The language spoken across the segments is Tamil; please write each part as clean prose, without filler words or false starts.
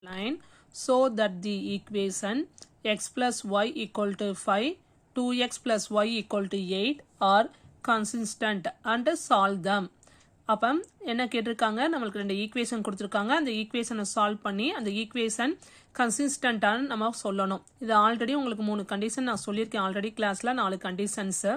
line so that the equation x plus y equal to 5, 2x plus y equal to 8 are consistent and solve them. அப்போ என்ன கேட்டிருக்காங்க, நம்மளுக்கு ரெண்டு ஈக்குவேஷன் கொடுத்துருக்காங்க. அந்த ஈக்குவேஷனை சால்வ் பண்ணி அந்த ஈக்குவேஷன் கன்சிஸ்டண்ட்டானு நம்ம சொல்லணும். இது ஆல்ரெடி உங்களுக்கு 3 கண்டிஷன் நான் சொல்லியிருக்கேன். ஆல்ரெடி கிளாஸில் 4 கண்டிஷன்ஸு.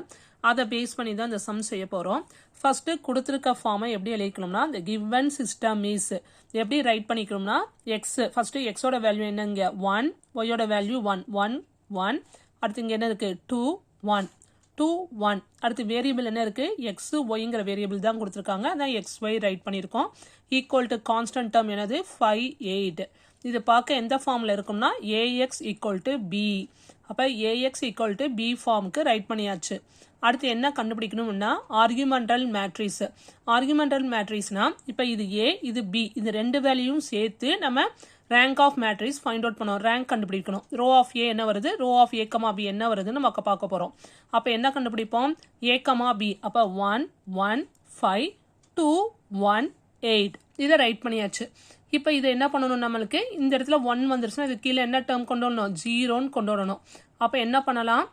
அதை பேஸ் பண்ணி தான் இந்த சம் செய்ய போகிறோம். ஃபஸ்ட்டு கொடுத்துருக்க ஃபார்மை எப்படி எழுதிக்கணும்னா, இந்த கிவன் சிஸ்டம் இஸ் எப்படி ரைட் பண்ணிக்கணும்னா, எக்ஸ் ஃபஸ்ட்டு எக்ஸோட வேல்யூ என்னங்க 1, ஒய்யோட வேல்யூ 1 1 1, அடுத்து இங்கே என்ன இருக்குது 2 1 2 1, அடுத்து வேரியபிள் என்ன இருக்குது எக்ஸ் ஒய்ங்கிற வேரியபிள் தான் கொடுத்துருக்காங்க. அதான் எக்ஸ் ஒய் ரைட் பண்ணியிருக்கோம். ஈக்குவல் டு கான்ஸ்டன்ட் டேர்ம் என்னது 5 8. இது பார்க்க எந்த ஃபார்மில் இருக்கும்னா ஏஎக்ஸ் ஈக்குவல் டு பி. அப்போ ஏஎக்ஸ் ஈக்குவல் டு பி ஃபார்முக்கு ரைட் பண்ணியாச்சு. அடுத்து என்ன கண்டுபிடிக்கணும்னா ஆர்குமெண்டல் மேட்ரிக்ஸ். ஆர்குமெண்டல் மேட்ரிக்ஸ்னா இப்போ இது ஏ இது பி, இது ரெண்டு வேல்யூவும் சேர்த்து நம்ம rank of matrix find out பண்ணுவோம். ரேங்க் கண்டுபிடிக்கணும். ரோ ஆஃப் ஏ என்ன வருது, row of A comma B என்ன வருதுன்னு நம்ம பார்க்க போகிறோம். அப்போ என்ன கண்டுபிடிப்போம், ஏ கமா பி. அப்போ 1 1 5 2 1 8 இதை ரைட் பண்ணியாச்சு. இப்போ இதை என்ன பண்ணணும், நம்மளுக்கு இந்த இடத்துல 1 வந்துருச்சுன்னா இது கீழே என்ன டேர்ம் கொண்டு வரணும், 0ன்னு கொண்டு வரணும். அப்போ என்ன பண்ணலாம்,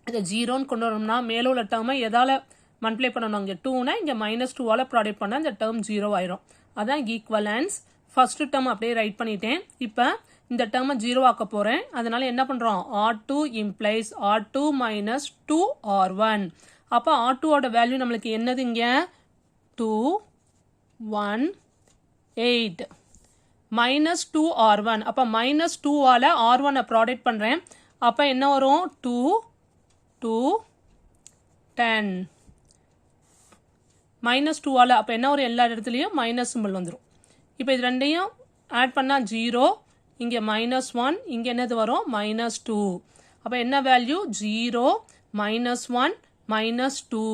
இதை 0ன்னு கொண்டு வரணும்னா மேலே உள்ள டேர்மை எதால் மல்டிப்ளை பண்ணணும், இங்கே 2னா இங்கே -2ஆல் ப்ராடக்ட் பண்ணால் இந்த டேர்ம் 0 ஆயிரும். அதான் ஈக்குவலன்ஸ். ஃபர்ஸ்ட் டேர்ம் அப்படியே ரைட் பண்ணிட்டேன். இப்போ இந்த டேர்மை 0 ஆக்க போகிறேன். அதனால என்ன பண்ணுறோம், R2 implies R2 minus 2R1. அப்போ R2ஓட வேல்யூ நம்மளுக்கு என்னது, இங்கே 2 1 8 மைனஸ் 2R1. அப்போ -2ஆல் R1 ப்ராடக்ட் பண்ணுறேன். அப்போ என்ன வரும் 2 2 10 -2ஆல். அப்போ என்ன வரும், எல்லா இடத்துலையும் மைனஸ் சிம்பிள் வந்துடும். இப்போ இது ரெண்டையும் ஆட் பண்ணால் 0, இங்கே -1, இங்கே என்னது வரும் -2. அப்போ என்ன வேல்யூ 0 -1 -2.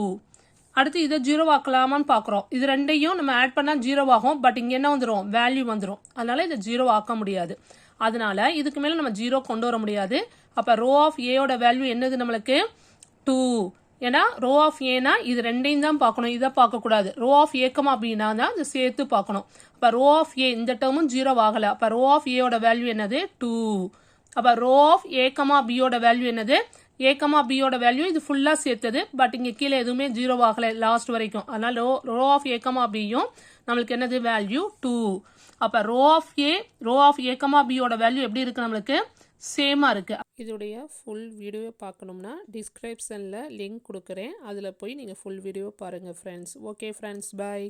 அடுத்து இதை 0 ஆக்கலாமான்னு பார்க்குறோம். இது ரெண்டையும் நம்ம ஆட் பண்ணால் 0 ஆகும். பட் இங்கே என்ன வந்துடும், வேல்யூ வந்துடும். அதனால இதை 0 ஆக்க முடியாது. அதனால இதுக்கு மேலே நம்ம 0 கொண்டு வர முடியாது. அப்போ ரோ ஆஃப் ஏயோட வேல்யூ என்னது நம்மளுக்கு 2. ஏன்னா ரோ ஆஃப் ஏனா இது ரெண்டையும் தான் பார்க்கணும், இதை பார்க்கக்கூடாது. ரோ ஆஃப் ஏக்கமா அப்படின்னா தான் இது சேர்த்து பார்க்கணும். அப்போ ரோ ஆஃப் ஏ இந்த டேர்மும் 0 ஆகலை. அப்போ ரோ ஆஃப் ஏயோட வேல்யூ என்னது 2. அப்போ ரோ ஆஃப் ஏக்கமா பியோட வேல்யூ என்னது, ஏக்கமா பியோட வேல்யூ இது ஃபுல்லாக சேர்த்தது. பட் இங்கே கீழே எதுவுமே 0 ஆகலை லாஸ்ட் வரைக்கும். அதனால ரோ ஆஃப் ஏக்கமா பியும் நம்மளுக்கு என்னது வேல்யூ 2. அப்போ ரோ ஆஃப் ஏக்கமா பியோட வேல்யூ எப்படி இருக்கு, நம்மளுக்கு சேமாக இருக்குது. இதோடைய ஃபுல் வீடியோ பார்க்கணும்னா டிஸ்கிரிப்ஷனில் லிங்க் கொடுக்குறேன். அதில் போய் நீங்கள் ஃபுல் வீடியோ பாருங்கள் ஃப்ரெண்ட்ஸ். ஓகே ஃப்ரெண்ட்ஸ், பாய்.